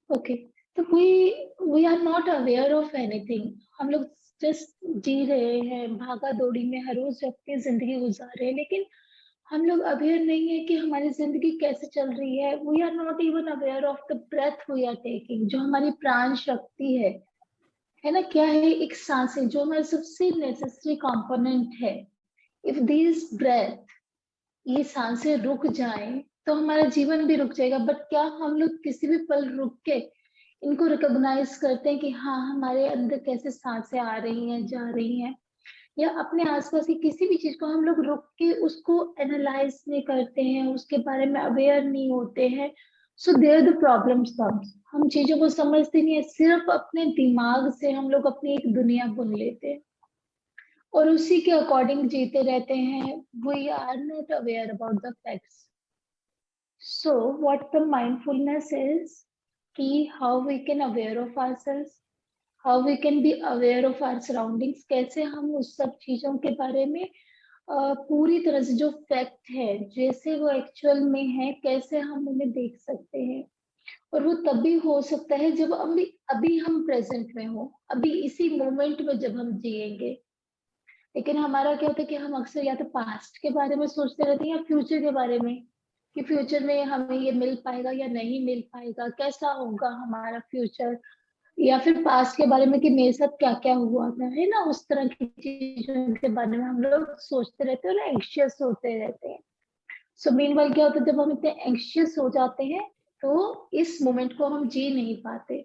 Okay, तो we are not aware of anything. हम लोग जस्ट जी रहे हैं, भागा दौड़ी में हर रोज अपनी जिंदगी गुजार रहे हैं, लेकिन हम लोग अवेयर नहीं है कि हमारी जिंदगी कैसे चल रही है। We are not even aware of the breath we are taking, जो हमारी प्राण शक्ति है ना, क्या है, एक सांसें जो हमारा सबसे नेसेसरी कंपोनेंट है। इफ दिस ब्रेथ, ये सांसें रुक जाएं तो हमारा जीवन भी रुक जाएगा। बट क्या हम लोग किसी भी पल रुक के इनको रिकॉग्नाइज करते हैं कि हाँ, हमारे अंदर कैसे सांसें आ रही हैं, जा रही हैं, या अपने आसपास की किसी भी चीज को हम लोग रुक के उसको एनालाइज नहीं करते हैं, उसके बारे में अवेयर नहीं होते हैं। So there the problems comes. हम चीजों को समझते नहीं है, सिर्फ अपने दिमाग से हम लोग अपनी एक दुनिया बुन लेते हैं और उसी के अकॉर्डिंग जीते रहते हैं। We are not aware about the facts. So what the mindfulness is, कि how we can aware of ourselves, how we can be aware of our surroundings, कैसे हम उस सब चीजों के बारे में पूरी तरह से जो फैक्ट है जैसे वो एक्चुअल में है, कैसे हम उन्हें देख सकते हैं। और वो तभी हो सकता है जब अभी अभी हम प्रेजेंट में हो, अभी इसी मोमेंट में जब हम जिएंगे। लेकिन हमारा क्या होता है कि हम अक्सर या तो पास्ट के बारे में सोचते रहते हैं या फ्यूचर के बारे में, कि फ्यूचर में हमें ये मिल पाएगा या नहीं मिल पाएगा, कैसा होगा हमारा फ्यूचर, या फिर पास्ट के बारे में कि मेरे साथ क्या क्या हुआ था, है ना, उस तरह की चीजों के बारे में हम लोग सोचते रहते हैं और एंग्शियस होते रहते हैं। सो मीनवाइल क्या होता है, जब हम इतने एंग्शियस हो जाते हैं तो इस मोमेंट को हम जी नहीं पाते।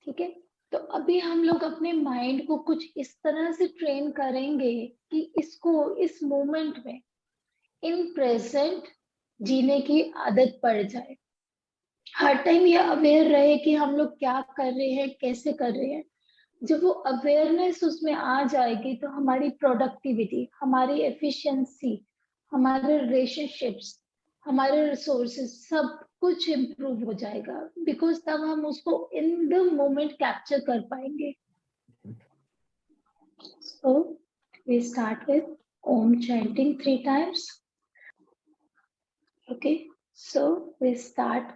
ठीक है, तो अभी हम लोग अपने माइंड को कुछ इस तरह से ट्रेन करेंगे कि इसको इस मोमेंट में, इन प्रेजेंट, जीने की आदत पड़ जाए। हर टाइम ये अवेयर रहे कि हम लोग क्या कर रहे हैं, कैसे कर रहे हैं। जब वो अवेयरनेस उसमें आ जाएगी तो हमारी प्रोडक्टिविटी, हमारी एफिशिएंसी, हमारे रिलेशनशिप्स, हमारे रिसोर्सेज, सब कुछ इम्प्रूव हो जाएगा। बिकॉज तब हम उसको इन द मोमेंट कैप्चर कर पाएंगे। So we start with Om chanting 3 times. Okay, so we start.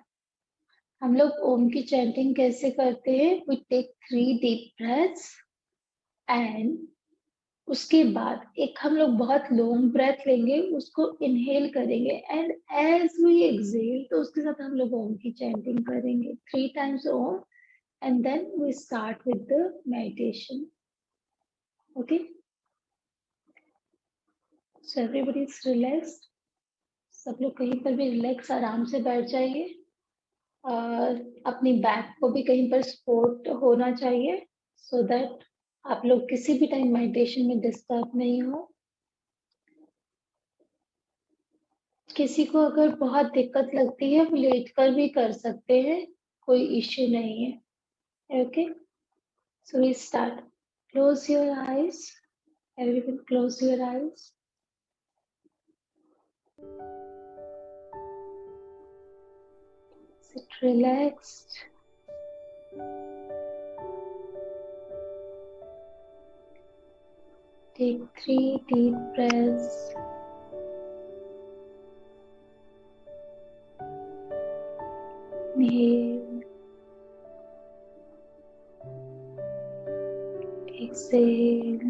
हम लोग ओम की चैंटिंग कैसे करते हैं? We take 3 deep breaths and उसके बाद एक हम लोग बहुत लॉन्ग ब्रेथ लेंगे, उसको इनहेल करेंगे एंड एज वी एक्सेल तो उसके साथ हम लोग ओम की चैंटिंग करेंगे 3 times Om and then we start with the meditation. Okay, so everybody is relaxed. सब लोग कहीं पर भी रिलैक्स आराम से बैठ जाइए और अपनी बैक को भी कहीं पर सपोर्ट होना चाहिए, सो दैट आप लोग किसी भी टाइम मेडिटेशन में डिस्टर्ब नहीं हो। किसी को अगर बहुत दिक्कत लगती है वो लेट कर भी कर सकते हैं, कोई इश्यू नहीं है। Okay, so we start. Close your eyes, everyone close your eyes. Sit relaxed. Take 3 deep breaths. Inhale, exhale.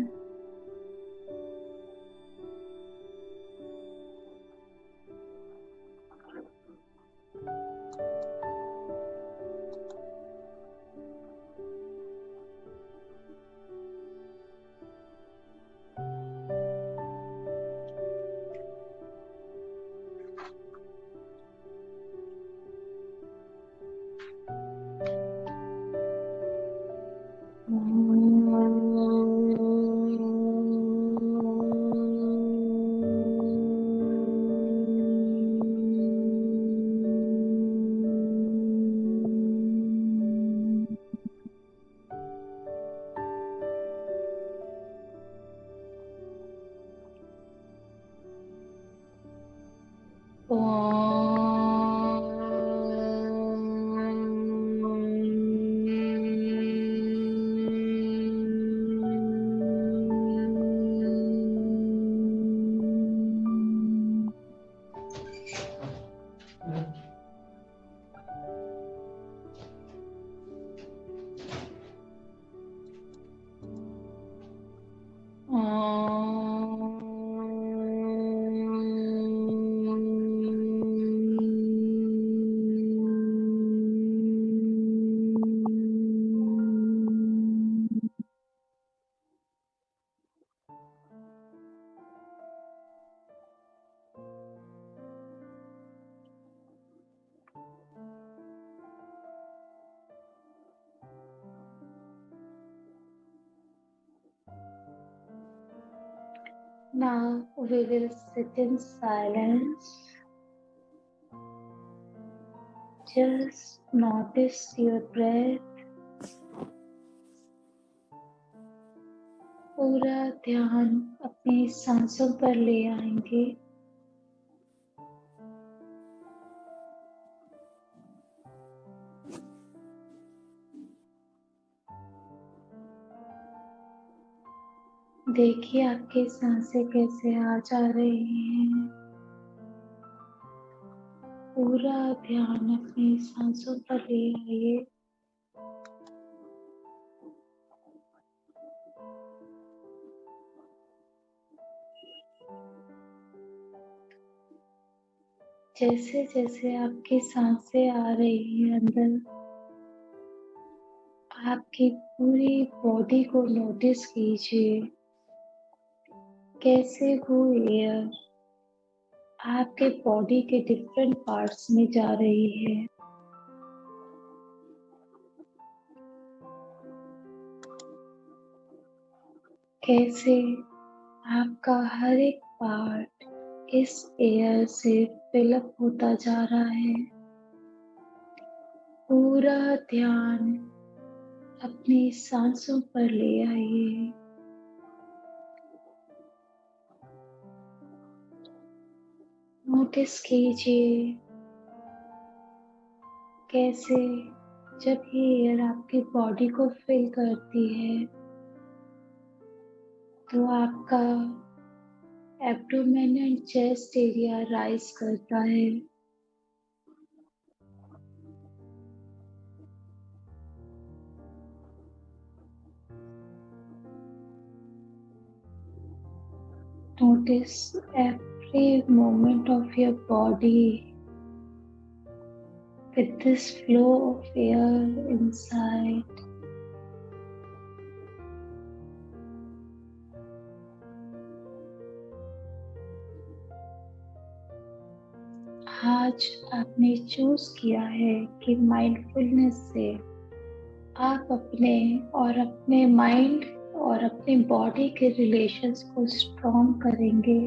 Now we will sit in silence. Just notice your breath. पूरा ध्यान अपनी सांसों पर ले आएंगे। देखिए आपकी सांसें कैसे आ जा रही हैं। पूरा ध्यान अपनी सांसों पर ले आइए। जैसे जैसे आपकी सांसें आ रही हैं अंदर, आपकी पूरी बॉडी को नोटिस कीजिए। कैसे वो एयर आपके बॉडी के डिफरेंट पार्ट्स में जा रही है। कैसे आपका हर एक पार्ट इस एयर से फिलअप होता जा रहा है। पूरा ध्यान अपनी सांसों पर ले आइए। नोटिस कीजिए कैसे जब ये एयर आपकी बॉडी को फिल करती है तो आपका abdomen and chest area rise करता है। Notice every movement of your body with this flow of air inside. आज आपने चूज किया है कि माइंडफुलनेस से आप अपने माइंड और अपने बॉडी के रिलेशंस को स्ट्रॉन्ग करेंगे।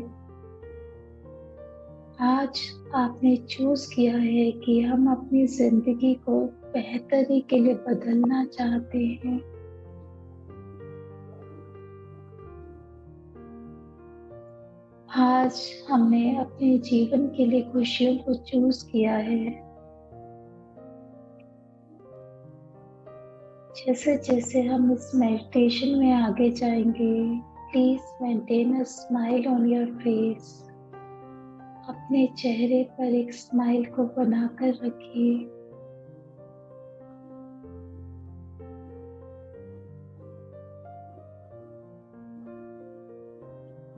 आज आपने चूज किया है कि हम अपनी जिंदगी को बेहतरी के लिए बदलना चाहते हैं। आज हमने अपने जीवन के लिए खुशियों को चूज किया है। जैसे जैसे हम इस मेडिटेशन में आगे जाएंगे, please maintain a smile on your face. अपने चेहरे पर एक स्माइल को बनाकर रखिए।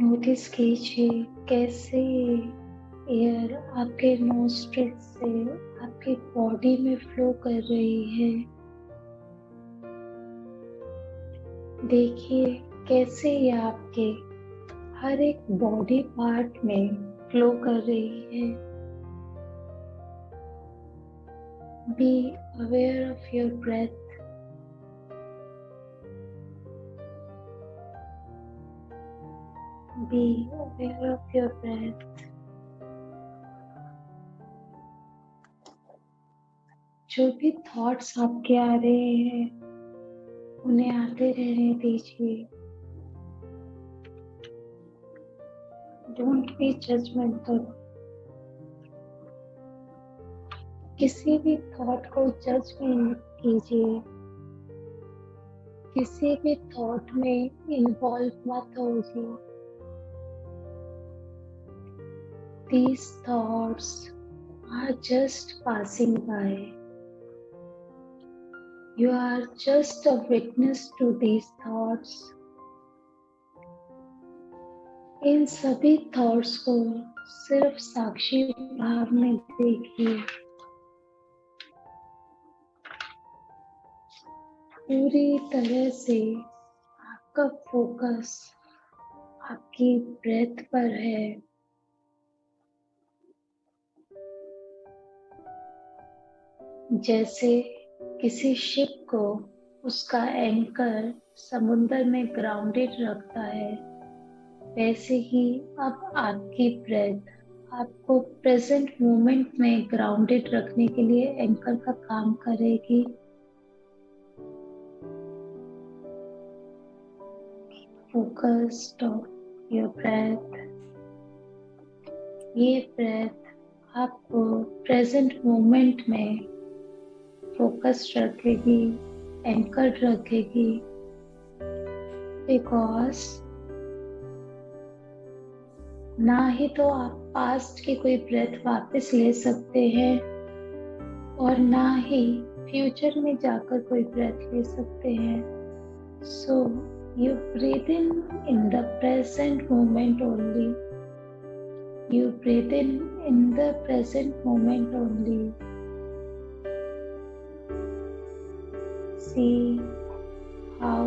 नोटिस कीजिए कैसे एयर आपके नोस्ट्रिल से आपकी बॉडी में फ्लो कर रही है। देखिए कैसे ये आपके हर एक बॉडी पार्ट में फ्लो कर रही है। Be aware of your breath. Be aware of your breath. जो भी थॉट्स आपके आ रहे हैं उन्हें आते रहने दीजिए। Don't be judgmental. किसी भी थॉट को जज नहीं कीजिए। किसी भी थॉट में इन्वॉल्व मत होइए। These thoughts are just passing by. You are just a witness to these thoughts. इन सभी थॉट्स को सिर्फ साक्षी भाव में देखिए। पूरी तरह से आपका फोकस आपकी ब्रेथ पर है। जैसे किसी शिप को उसका एंकर समुद्र में ग्राउंडेड रखता है, वैसे ही अब आपकी ब्रेथ आपको प्रेजेंट मोमेंट में ग्राउंडेड रखने के लिए एंकर का काम करेगी। Focused on your breath. ये ब्रेथ आपको प्रेजेंट मोमेंट में फोकस्ड रखेगी, एंकर्ड रखेगी, बिकॉज ना ही तो आप पास्ट की कोई ब्रेथ वापस ले सकते हैं और ना ही फ्यूचर में जाकर कोई ब्रेथ ले सकते हैं। So you breathe in the present moment only. You breathe in the present moment only. See how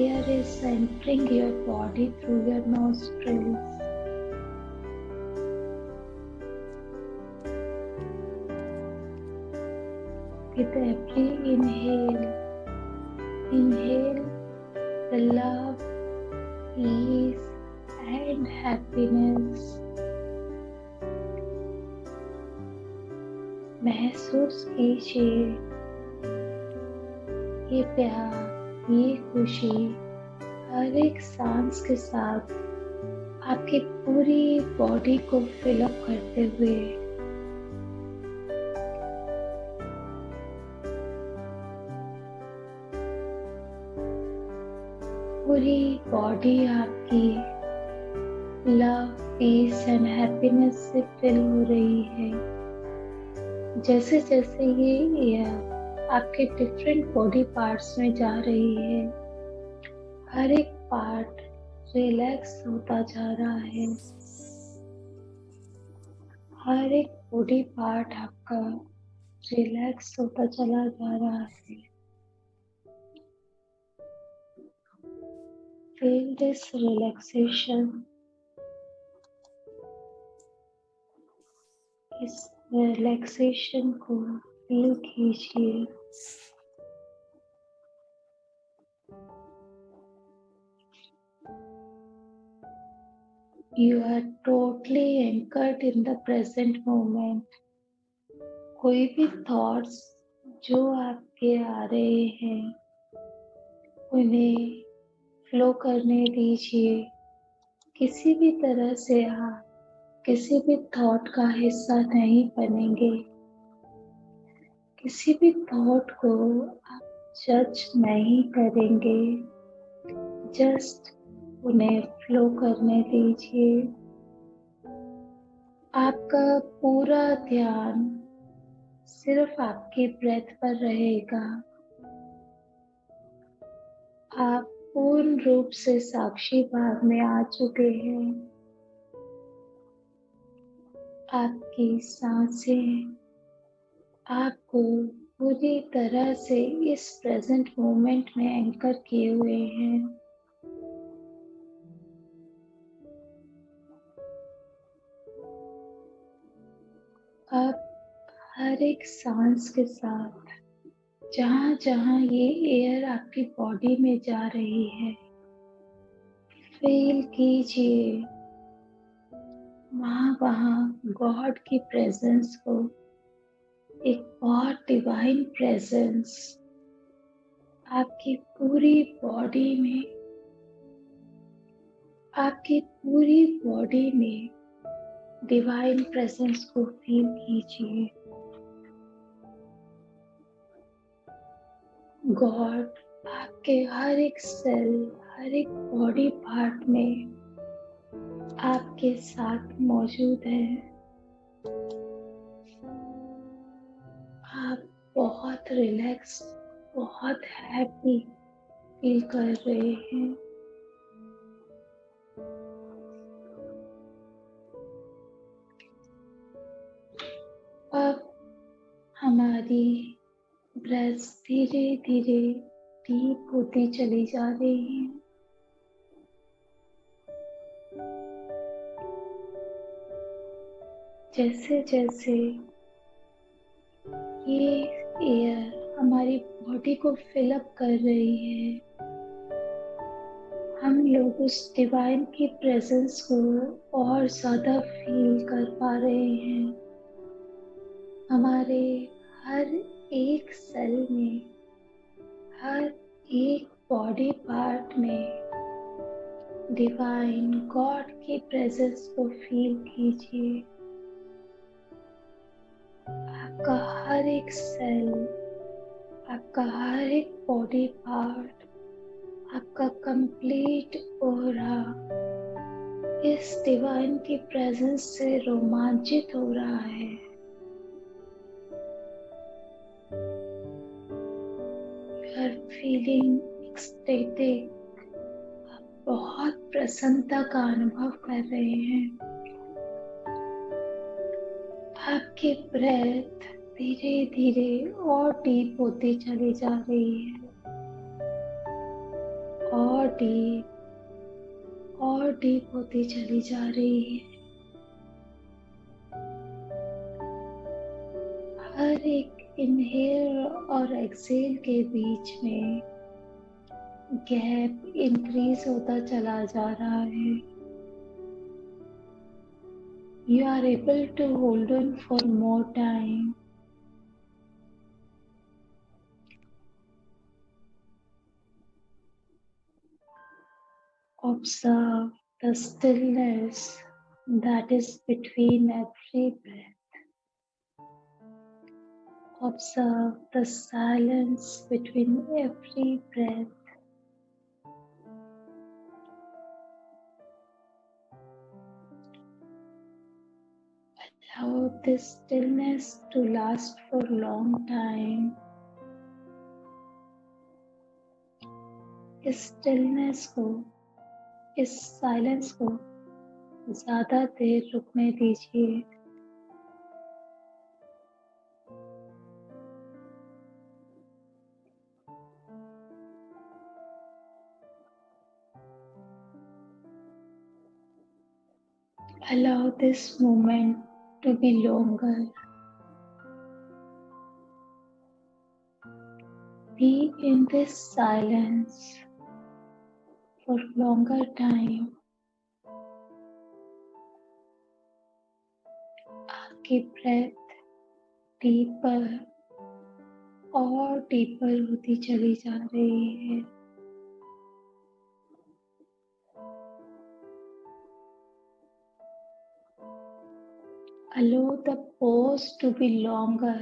air is entering your body through your nostrils. With every inhale, inhale the love, peace, and happiness. महसूस कीजिए ये प्यार, ये खुशी हर एक सांस के साथ आपकी पूरी बॉडी को फिल अप करते हुए। पूरी बॉडी आपकी लव, पीस एंड हैप्पीनेस से फिल हो रही है। जैसे जैसे ये एयर आपके डिफरेंट बॉडी पार्ट्स में जा रही है, हर एक पार्ट रिलैक्स होता जा रहा है। हर एक बॉडी पार्ट आपका रिलैक्स होता चला जा रहा है। Feel this relaxation. इस रिलैक्सेशन को फील कीजिए। You are totally anchored in the present moment. कोई भी थॉट्स जो आपके आ रहे हैं उन्हें फ्लो करने दीजिए। किसी भी तरह से आप किसी भी थॉट का हिस्सा नहीं बनेंगे। किसी भी थॉट को आप जज नहीं करेंगे। जस्ट उन्हें फ्लो करने दीजिए। आपका पूरा ध्यान सिर्फ आपकी ब्रेथ पर रहेगा। आप पूर्ण रूप से साक्षी भाव में आ चुके हैं। आपकी सांसें आपको पूरी तरह से इस प्रेजेंट मोमेंट में एंकर किए हुए हैं। अब हर एक सांस के साथ जहाँ जहाँ ये एयर आपकी बॉडी में जा रही है, फील कीजिए वहाँ गॉड की प्रेजेंस को। एक बहुत डिवाइन प्रेजेंस आपकी पूरी बॉडी में, आपकी पूरी बॉडी में डिवाइन प्रेजेंस को फील कीजिए। गॉड आपके हर एक सेल, हर एक बॉडी पार्ट में आपके साथ मौजूद है। आप बहुत रिलैक्स, बहुत हैप्पी फील कर रहे हैं। अब हमारी ब्रेथ धीरे धीरे डीप होती चली जा रही है। जैसे जैसे ये एयर हमारी बॉडी को फिल अप कर रही है, हम लोग उस डिवाइन की प्रेजेंस को और ज्यादा फील कर पा रहे हैं। हमारे हर एक सेल में, हर एक बॉडी पार्ट में डिवाइन गॉड की प्रेजेंस को फील कीजिए। आपका हर एक सेल, आपका हर एक बॉडी पार्ट, आपका कंप्लीट ऑरा इस डिवाइन की प्रेजेंस से रोमांचित हो रहा है। You are feeling ecstatic। आप बहुत प्रसन्नता का अनुभव कर रहे हैं। आपकी ब्रेथ धीरे धीरे और डीप होती चली जा रही है, और डीप होती चली जा रही है। हर एक इनहेल और एक्सेल के बीच में गैप इंक्रीज होता चला जा रहा है। You are able to hold on for more time. Observe the stillness that is between every breath. Observe the silence between every breath. Allow this stillness to last for a long time. इस stillness को, इस silence को ज़्यादा देर रुकने दीजिए। Allow this moment to be longer. Be in this silence for longer time. आपकी breath deeper और deeper होती चली जा रही है। Allow the pause to be longer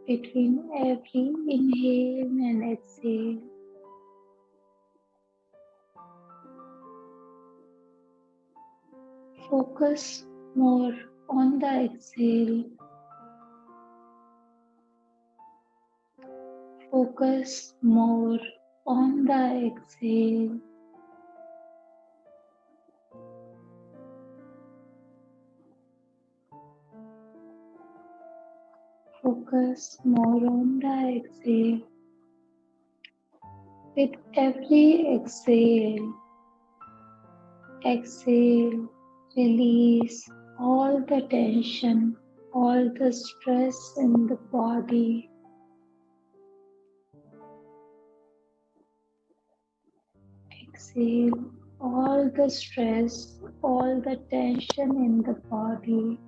between every inhale and exhale. Focus more on the exhale. Focus more on the exhale. Focus more on the exhale. With every exhale, release all the tension, all the stress in the body. Exhale all the stress, all the tension in the body.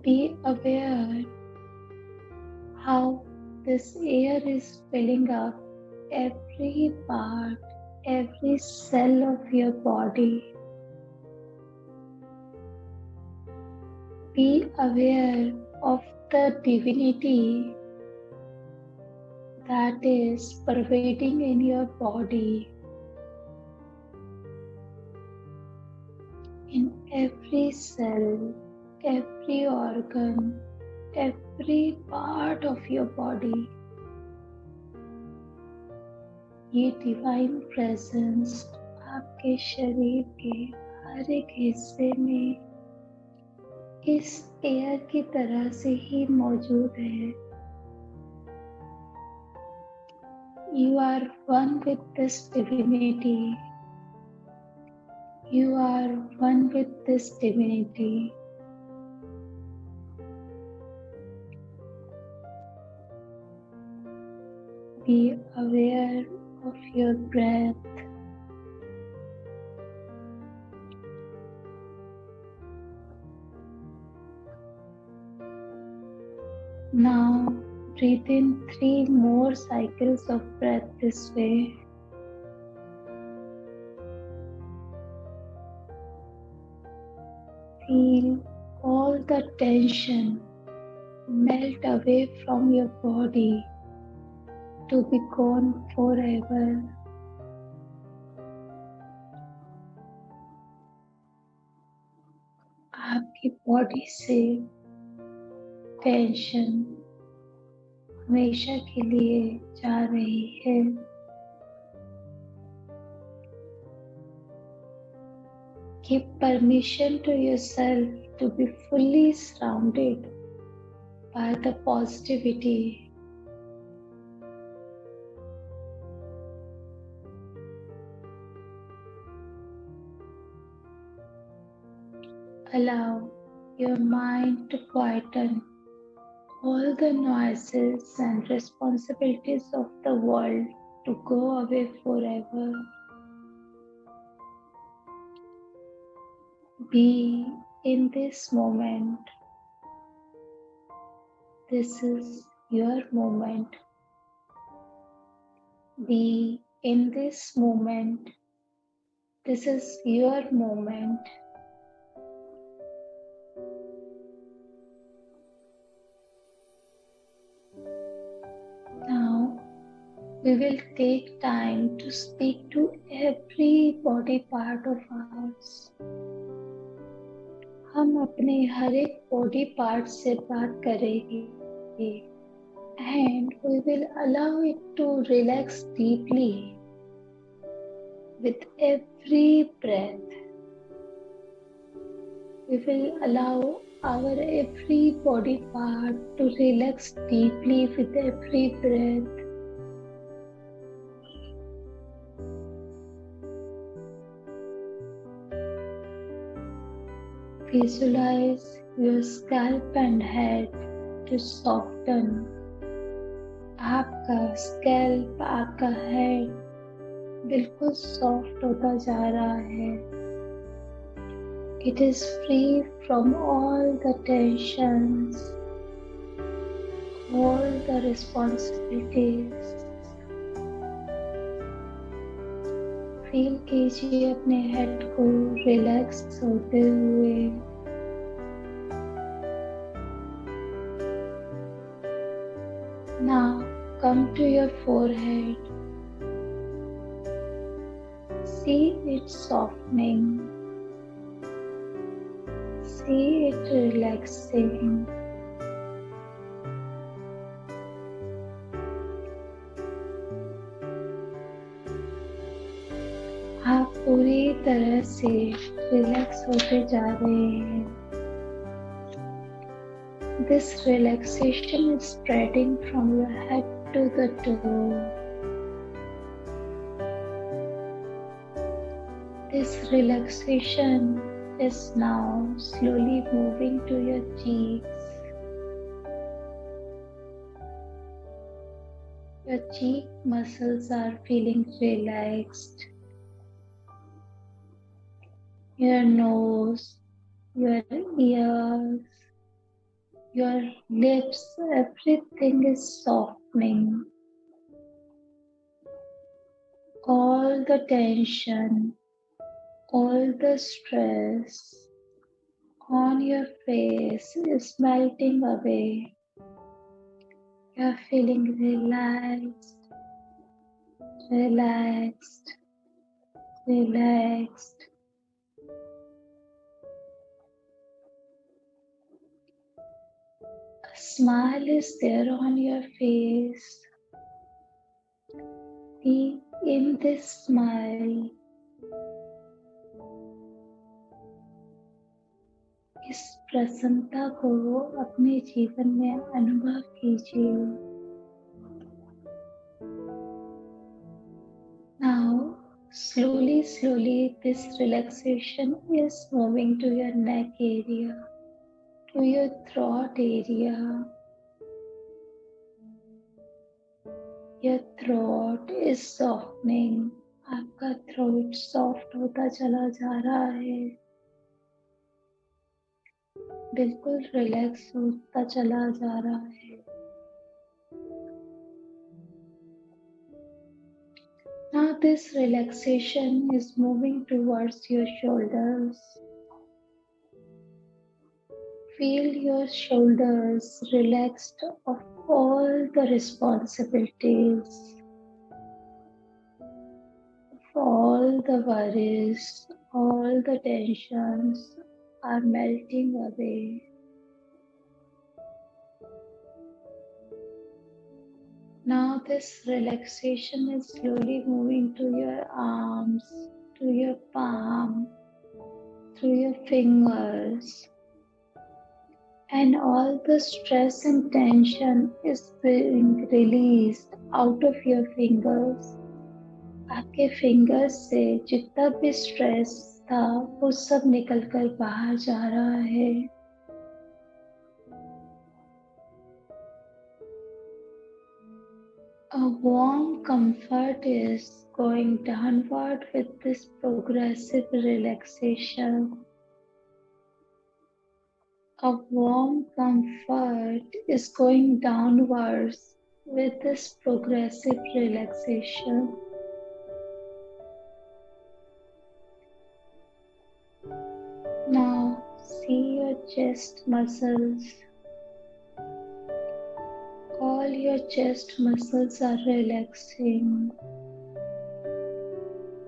Be aware how this air is filling up every part, every cell of your body. Be aware of the divinity that is pervading in your body. In every cell, every organ, every part of your body. ये divine presence आपके शरीर के हर एक हिस्से में इस air की तरह से ही मौजूद है। You are one with this divinity. You are one with this divinity. Be aware of your breath. Now breathe in 3 more cycles of breath this way. Feel all the tension melt away from your body to be gone forever. आपकी body से tension हमेशा के लिए जा रही है। Give permission to yourself to be fully surrounded by the positivity. Allow your mind to quieten all the noises and responsibilities of the world to go away forever. Be in this moment. This is your moment. Be in this moment. This is your moment. Now, we will take time to speak to every body part of ours. हम अपने हर एक body part से बात करेंगे and we will allow it to relax deeply with every breath. We will allow our every body part to relax deeply with every breath. Visualize your scalp and head to soften. आपका scalp, आपका head बिल्कुल soft होता जा रहा है. It is free from all the tensions, all the responsibilities. Feel कीजिए अपने head को रिलैक्स होते हुए. Now come to your forehead. See it softening. See it relaxing. आप पूरी तरह से रिलैक्स होते जा रहे हैं. This relaxation is spreading from your head to the toe. This relaxation is now slowly moving to your cheeks. Your cheek muscles are feeling relaxed. Your nose, your ears, your lips, everything is softening. All the tension, all the stress on your face is melting away. You're feeling relaxed, relaxed, relaxed. A smile is there on your face. Be in this smile. इस प्रसन्नता को अपने जीवन में अनुभव कीजिए. Now Slowly, this relaxation is moving to your neck area, to your throat area. Your throat is softening. आपका throat soft होता चला जा रहा है, बिल्कुल रिलैक्स होता चला जा रहा है. Now this relaxation is moving towards your shoulders. Feel your shoulders relaxed of all the responsibilities, of all the worries, all the tensions are melting away. Now this relaxation is slowly moving to your arms, to your palm, through your fingers. And all the stress and tension is being released out of your fingers. आपके fingers से जितना भी stress था वो सब निकलकर बाहर जा रहा है. A warm comfort is going downward with this progressive relaxation. A warm comfort is going downwards with this progressive relaxation. Now see your chest muscles. All your chest muscles are relaxing.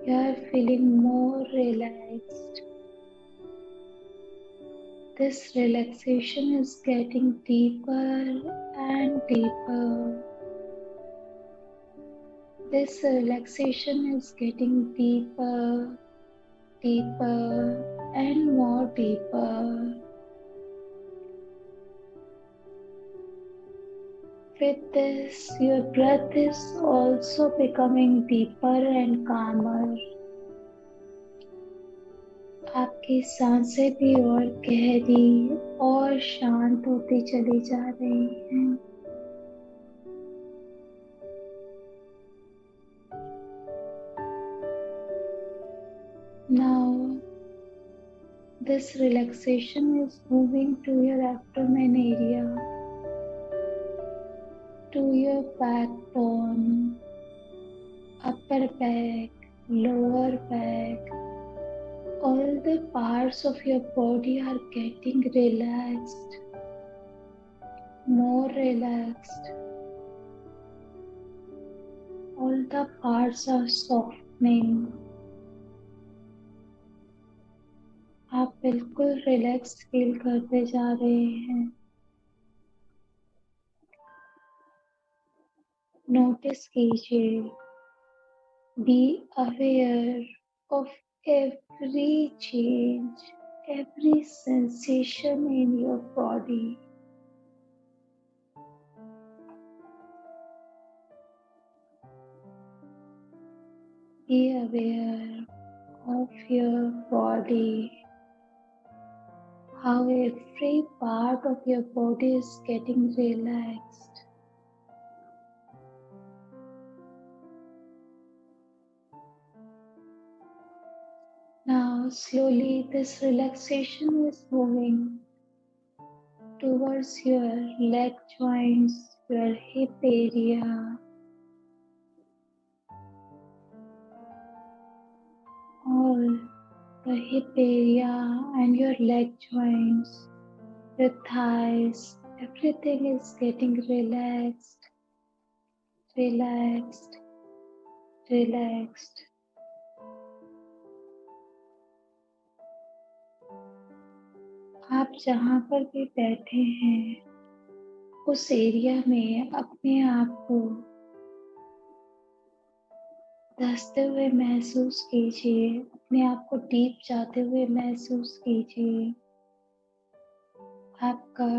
You are feeling more relaxed. This relaxation is getting deeper and deeper. This relaxation is getting deeper, deeper and more deeper. With this, your breath is also becoming deeper and calmer. आपकी सांसें भी और गहरी और शांत होती चली जा रही हैं. Now, this relaxation is moving to your abdomen area, to your backbone, upper back, lower back. All the parts of your body are getting relaxed, more relaxed. All the parts are softening. आप बिल्कुल relax feel करते जा रहे हैं. Notice कीजिए, be aware of every change, every sensation in your body. Be aware of your body, how every part of your body is getting relaxed. Now slowly this relaxation is moving towards your leg joints, your hip area, all the hip area and your leg joints, your thighs, everything is getting relaxed, relaxed, relaxed. आप जहाँ पर भी बैठे हैं, उस area में अपने आप को धंसते हुए महसूस कीजिए, अपने आप को डीप जाते हुए महसूस कीजिए. आपका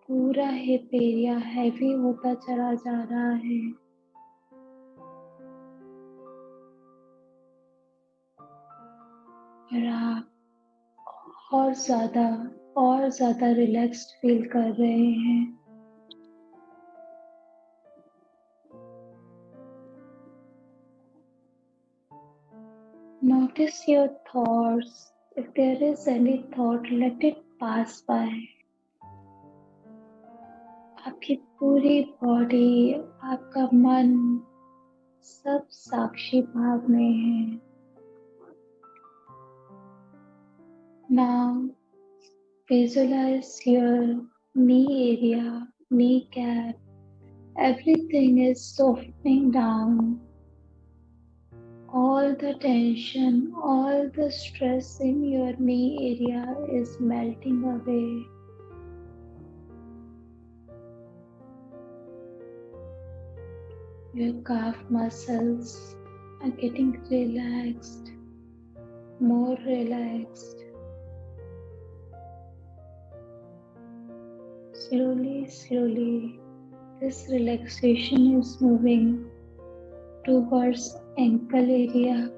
पूरा हिप एरिया हैवी होता चला जा रहा है. और आप और ज़्यादा रिलैक्स्ड फील कर रहे हैं। Notice your thoughts. If there is any thought, let it pass by. आपकी पूरी बॉडी, आपका मन सब साक्षी भाव में है। Now visualize your knee area, kneecap. Everything is softening down. All the tension, all the stress in your knee area is melting away. Your calf muscles are getting relaxed, more relaxed. Slowly, this relaxation is moving towards ankle area.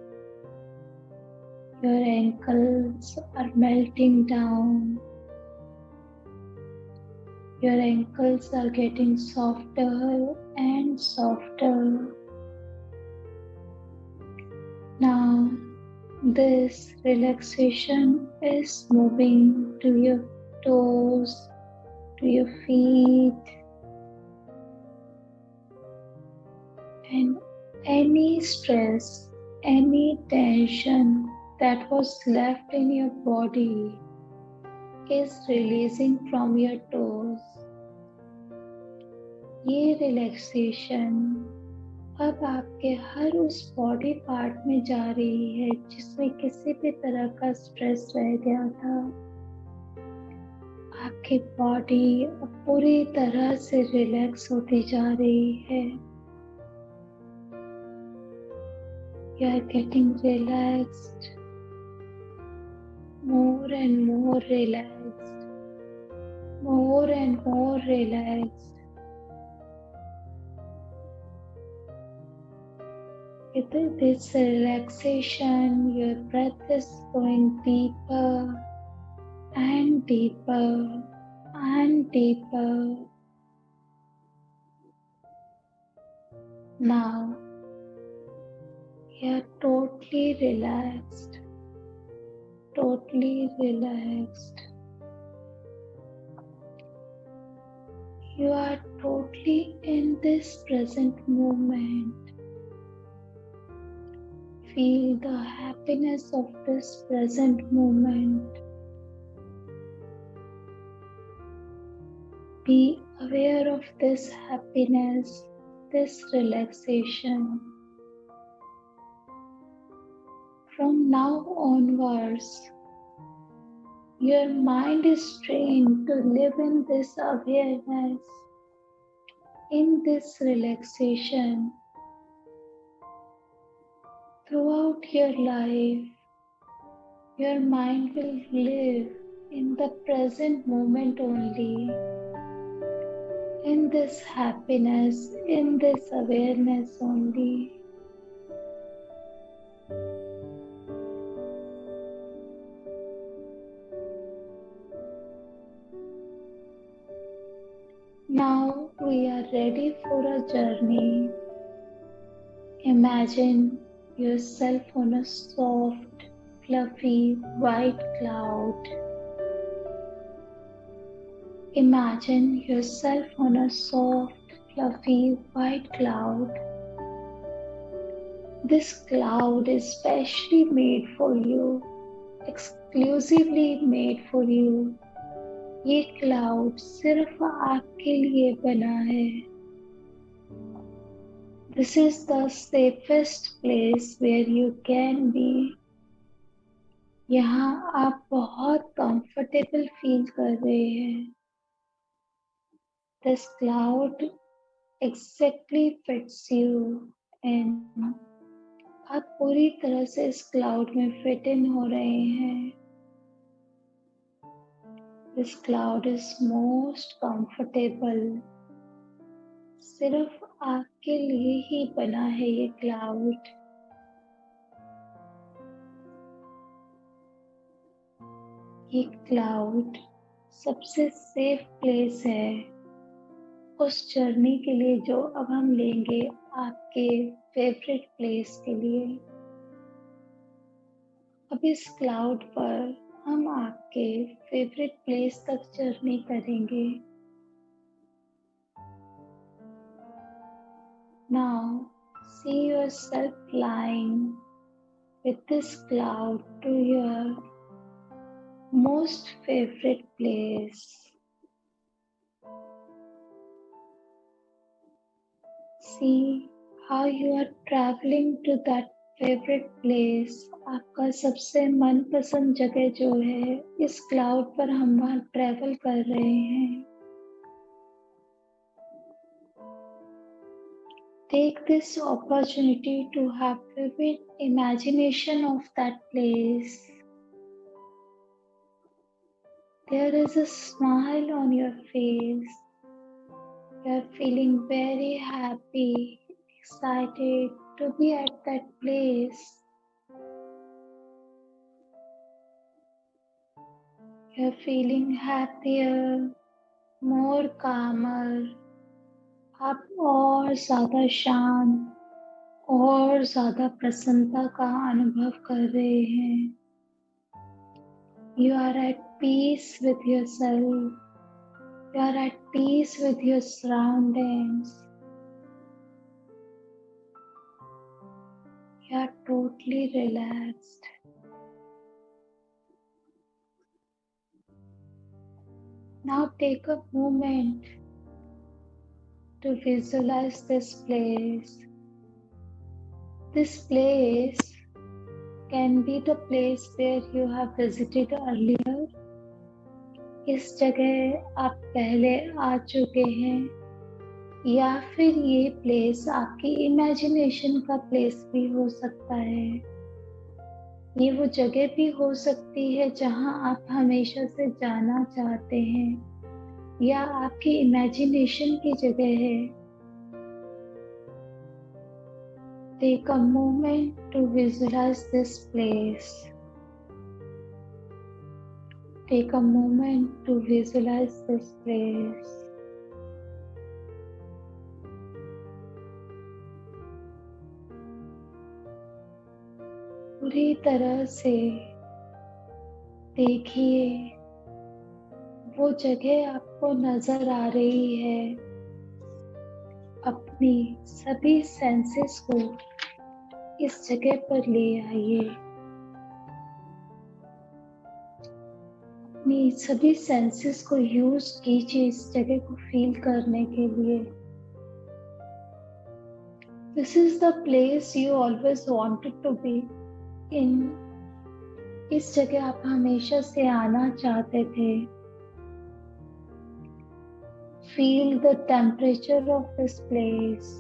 Your ankles are melting down. Your ankles are getting softer and softer. Now, this relaxation is moving to your toes, to your feet, and any stress, any tension that was left in your body is releasing from your toes. ये relaxation अब आपके हर उस body part में जा रही है जिसमें किसी भी तरह का स्ट्रेस रह गया था। आपकी बॉडी अब पूरी तरह से रिलैक्स होती जा रही है। You are getting relaxed, more and more relaxed, more and more relaxed. With this relaxation, your breath is going deeper and deeper and deeper. Now, you are totally relaxed, totally relaxed. You are totally in this present moment. Feel the happiness of this present moment. Be aware of this happiness, this relaxation. From now onwards, your mind is trained to live in this awareness, in this relaxation. Throughout your life, your mind will live in the present moment only, in this happiness, in this awareness only. Now we are ready for a journey. Imagine yourself on a soft, fluffy white cloud. Imagine yourself on a soft, fluffy white cloud. This cloud is specially made for you, exclusively made for you. ये cloud सिर्फ आपके लिए बना है। This is the safest place where you can be. यहाँ आप बहुत comfortable feel कर रहे हैं। This cloud exactly fits you and आप पूरी तरह से इस क्लाउड में फिट इन हो रहे हैं। This cloud is most comfortable. सिर्फ आपके लिए ही बना है ये क्लाउड। ये क्लाउड सबसे सेफ प्लेस है उस जर्नी के लिए जो अब हम लेंगे आपके फेवरेट प्लेस के लिए। अब इस क्लाउड पर हम आपके फेवरेट प्लेस तक जर्नी करेंगे। Now see yourself flying with this cloud to your most favorite place. See how you are traveling to that favorite place. आपका सबसे मनपसंद जगह जो है इस क्लाउड पर हम वहाँ ट्रेवल कर रहे हैं। Take this opportunity to have vivid imagination of that place. There is a smile on your face. You are feeling very happy, excited to be at that place. You are feeling happier, more calmer. आप और ज़्यादा शांत और ज़्यादा प्रसन्नता का अनुभव कर रहे हैं। You are at peace with yourself. You are at peace with your surroundings. You are totally relaxed. Now take a moment to visualize this place. This place can be the place where you have visited earlier. इस जगह आप पहले आ चुके हैं या फिर ये place आपकी इमेजिनेशन का प्लेस भी हो सकता है। ये वो जगह भी हो सकती है जहां आप हमेशा से जाना चाहते हैं या आपकी इमेजिनेशन की जगह है। Take a moment to visualize this place. Take a moment to visualize this place. पूरी तरह से देखिए वो जगह आपको नजर आ रही है। अपनी सभी सेंसेस को इस जगह पर ले आइए। अपनी सभी सेंसेस को यूज कीजिए इस जगह को फील करने के लिए। This is the place you always wanted to be in. इस जगह आप हमेशा से आना चाहते थे। Feel the temperature of this place.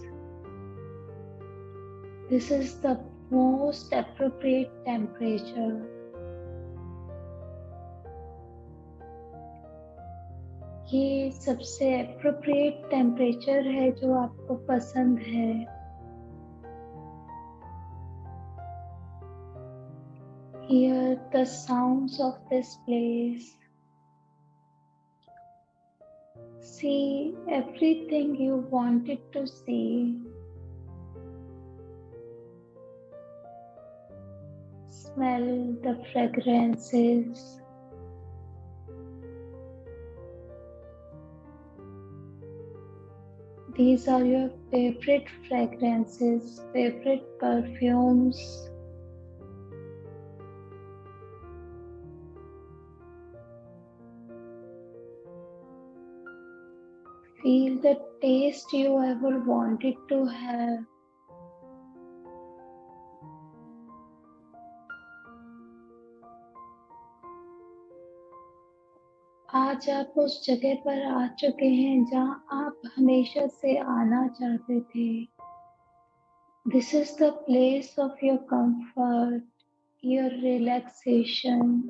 This is the most appropriate temperature. ये सबसे appropriate temperature है जो आपको पसंद है। Hear the sounds of this place. See everything you wanted to see. Smell the fragrances. These are your favorite fragrances, favorite perfumes. Feel the taste you ever wanted to have. आज आप उस जगह पर आ चुके हैं जहां आप हमेशा से आना चाहते थे। This is the place of your comfort, your relaxation.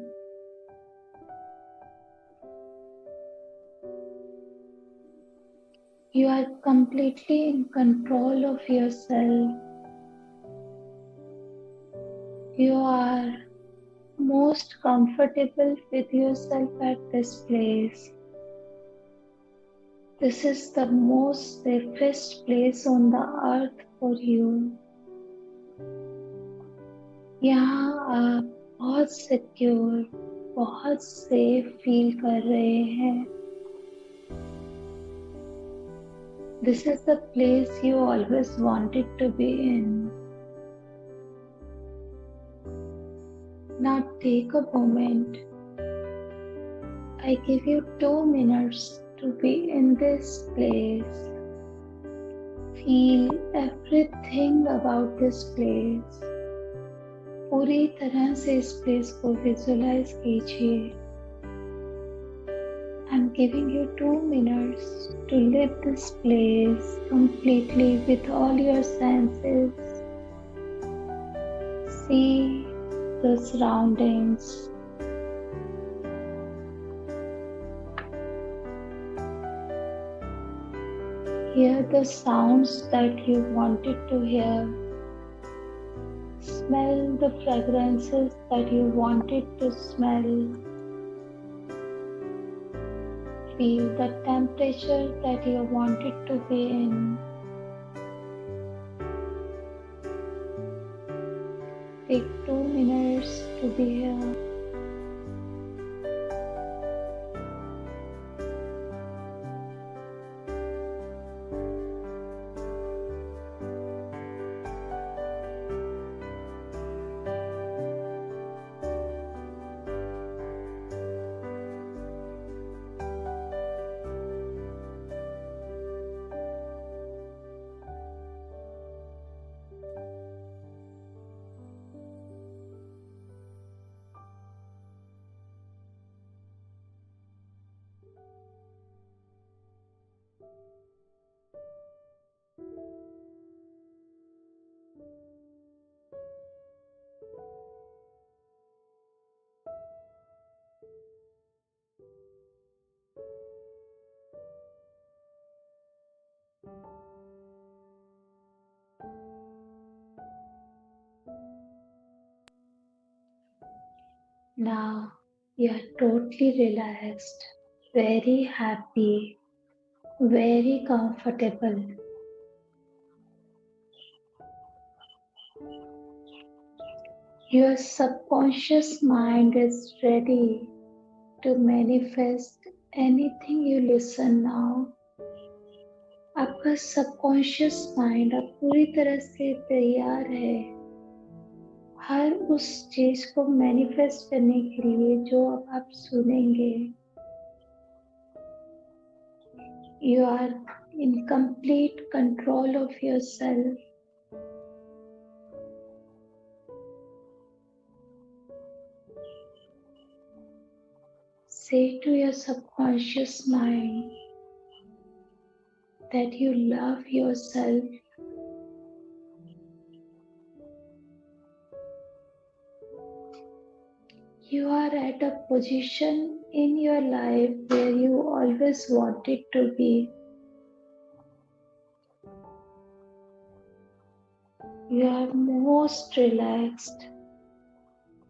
You are completely in control of yourself. You are most comfortable with yourself at this place. This is the most safest place on the earth for you. यहाँ आप बहुत secure, बहुत safe feel कर रहे हैं. This is the place you always wanted to be in. Now take a moment. I give you 2 minutes to be in this place. Feel everything about this place. पूरी तरह से इस place को visualise कीजिए. I'm giving you 2 minutes to live this place completely with all your senses. See the surroundings. Hear the sounds that you wanted to hear. Smell the fragrances that you wanted to smell. Feel the temperature that you wanted to be in. Take 2 minutes to be here. Now you are totally relaxed, very happy, very comfortable. Your subconscious mind is ready to manifest anything you listen now. आपका subconscious mind अब पूरी तरह से तैयार है हर उस चीज को मैनिफेस्ट करने के लिए जो अब आप सुनेंगे. You are in complete control of yourself. Say to your subconscious mind that you love yourself. You are at a position in your life where you always wanted to be. You are most relaxed,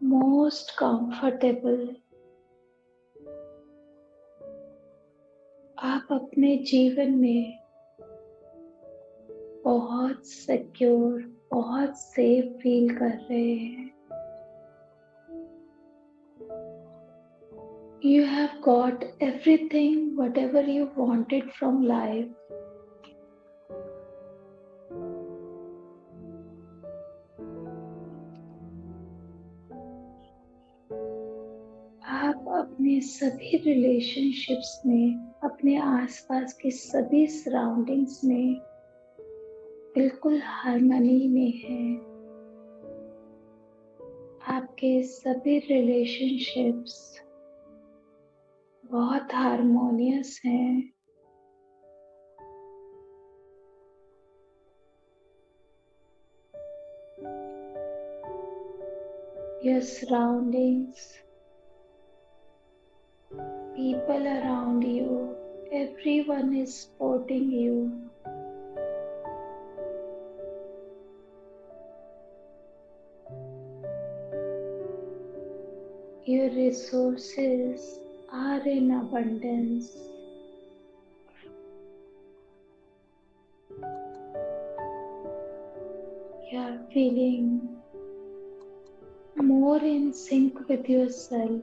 most comfortable. आप अपने जीवन में बहुत secure, बहुत safe feel कर रहे हैं. You have got everything, whatever you wanted from life. आप अपने सभी रिलेशनशिप्स में, अपने आसपास के सभी सराउंडिंग्स में बिल्कुल हार्मनी में हैं. आपके सभी रिलेशनशिप्स बहुत हार्मोनियस हैं. Your surroundings, people around you, everyone is supporting you. Your resources are in abundance. You are feeling more in sync with yourself.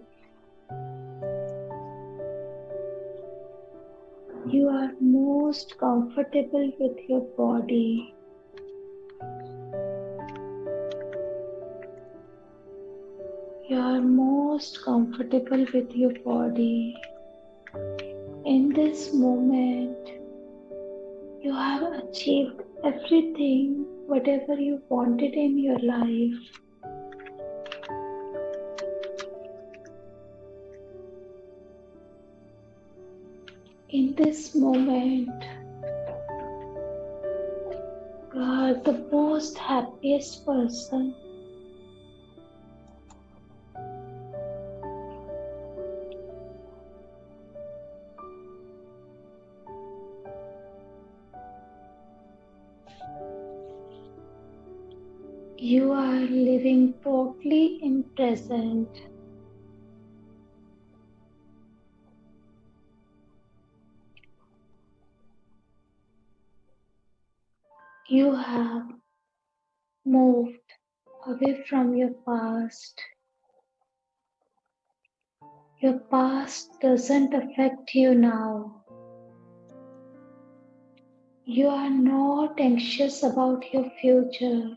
You are most comfortable with your body. You are most comfortable with your body. In this moment, you have achieved everything, whatever you wanted in your life. In this moment, you are the most happiest person. You are living totally in present. You have moved away from your past. Your past doesn't affect you now. You are not anxious about your future.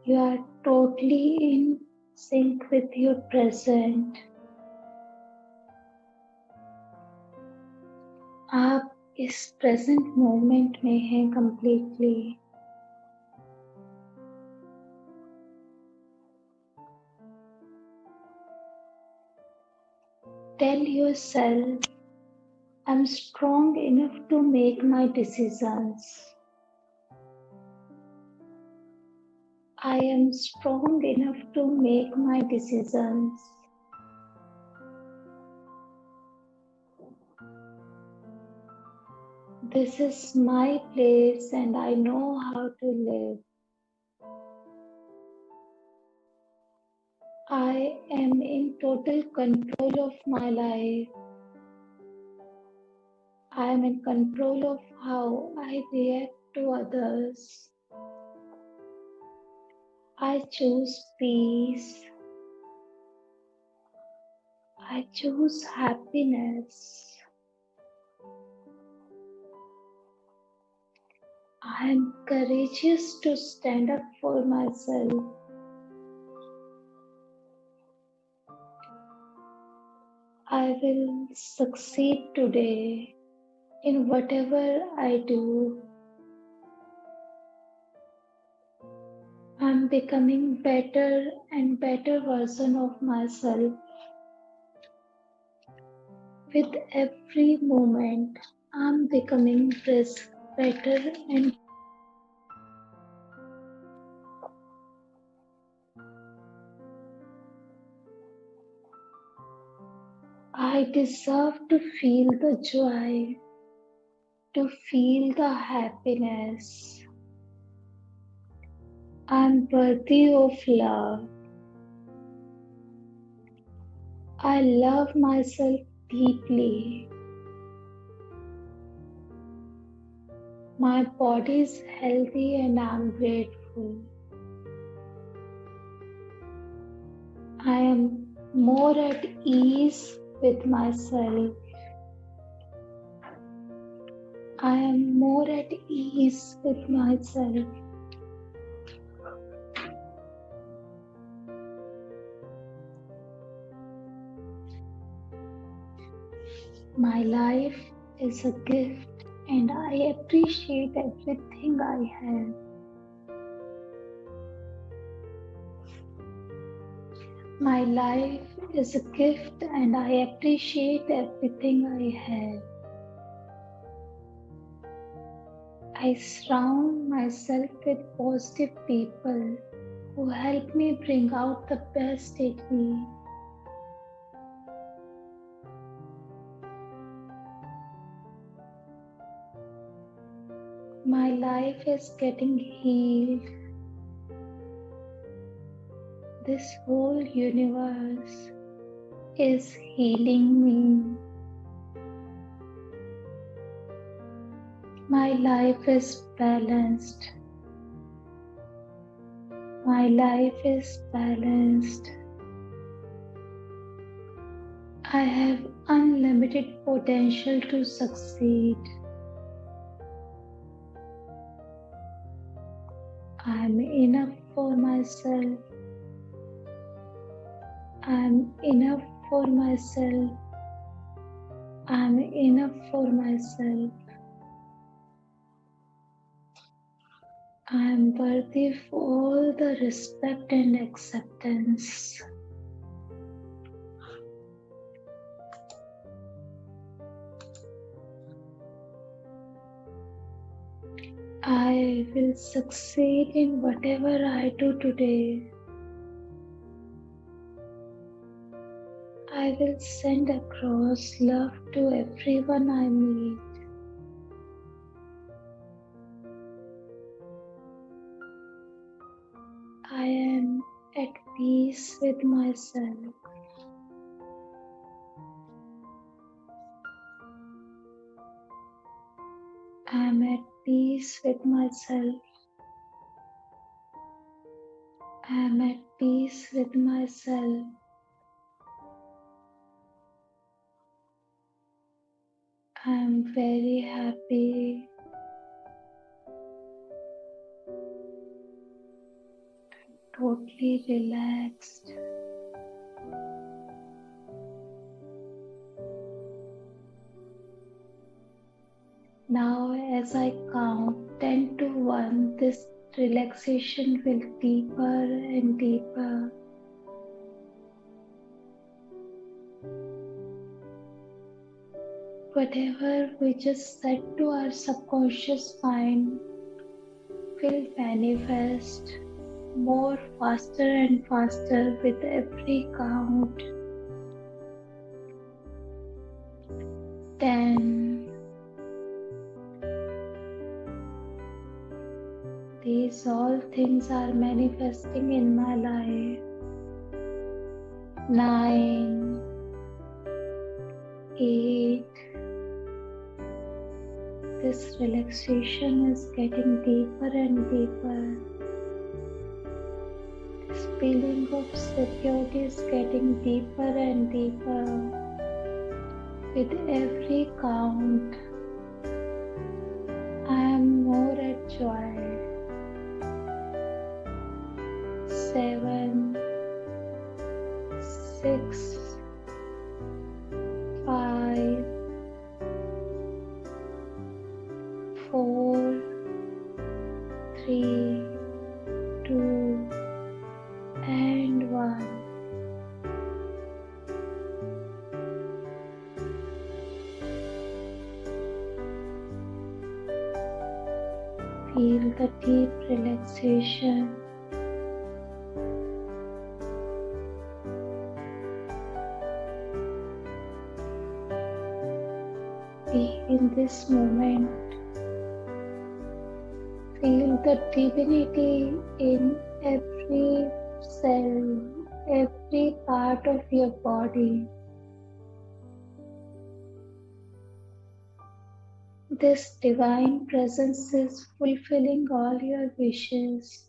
You are totally in sync with your present. आप इस present moment में हैं completely. Tell yourself, I'm strong enough to make my decisions. I am strong enough to make my decisions. This is my place and I know how to live. I am in total control of my life. I am in control of how I react to others. I choose peace. I choose happiness. I am courageous to stand up for myself. I will succeed today in whatever I do. I'm becoming better and better version of myself. With every moment, I'm becoming better and I deserve to feel the joy, to feel the happiness. I'm worthy of love. I love myself deeply. My body is healthy and I'm grateful. I am more at ease with myself. I am more at ease with myself. My life is a gift and I appreciate everything I have. My life is a gift and I appreciate everything I have. I surround myself with positive people who help me bring out the best in me. My life is getting healed. This whole universe is healing me. My life is balanced. My life is balanced. I have unlimited potential to succeed. I am enough for myself. I am enough for myself. I am enough for myself. I am worthy of all the respect and acceptance. I will succeed in whatever I do today. I will send across love to everyone I meet. I am at peace with myself. I am at peace with myself. I am at peace with myself. I am very happy. Totally relaxed. Now, as I count 10 to 1, this relaxation will deeper and deeper. Whatever we just said to our subconscious mind will manifest more faster and faster with every count. 10. These all things are manifesting in my life. 9. 8. This relaxation is getting deeper and deeper. This feeling of security is getting deeper and deeper. With every count, I am more at joy. 7, 6, 5, 4, 3, 2, and 1. Feel the deep relaxation. Be in this moment. Feel the divinity in every cell, every part of your body. This divine presence is fulfilling all your wishes.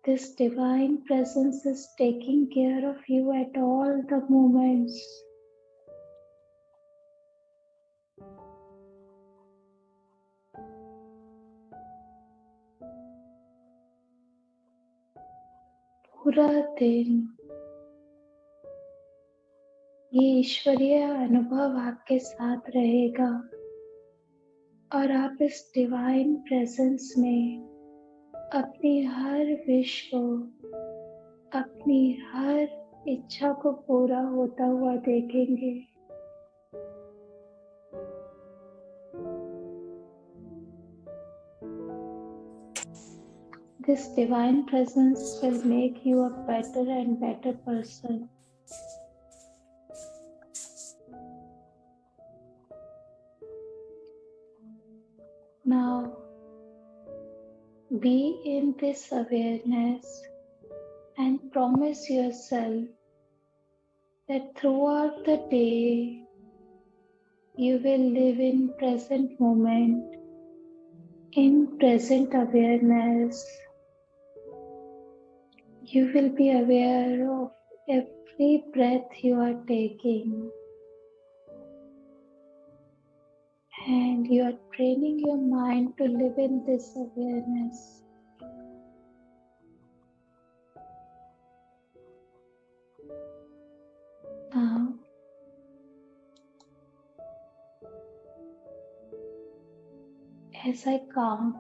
This divine presence is taking care of you at all the moments. पूरा दिन ये ईश्वरीय अनुभव आपके साथ रहेगा और आप इस डिवाइन प्रेजेंस में अपनी हर विश को, अपनी हर इच्छा को पूरा होता हुआ देखेंगे। This divine presence will make you a better and better person. Now, be in this awareness and promise yourself that throughout the day you will live in present moment, in present awareness. You will be aware of every breath you are taking, and you are training your mind to live in this awareness. Now, as I count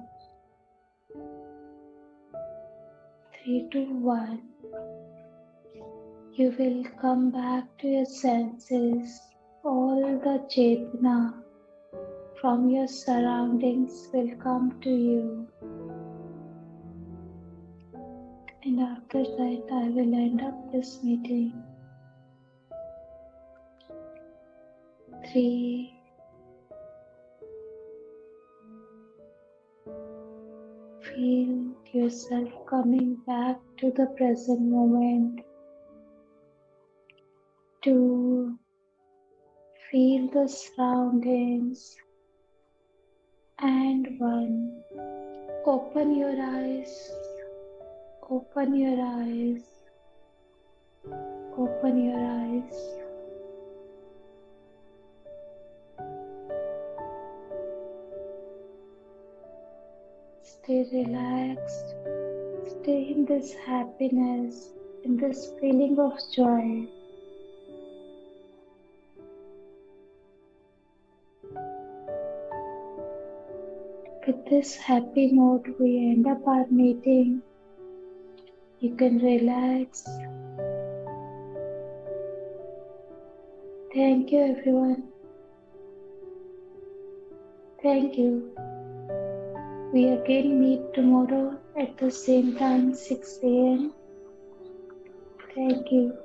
3 to 1, you will come back to your senses. All the Chetna from your surroundings will come to you. And after that, I will end up this meeting. 3. Feel yourself coming back to the present moment. 2. Feel the surroundings. And 1. Open your eyes. Open your eyes. Open your eyes. Stay relaxed. Stay in this happiness, in this feeling of joy. With this happy note, we end up our meeting. You can relax. Thank you, everyone. Thank you. We again meet tomorrow at the same time, 6 a.m. Thank you.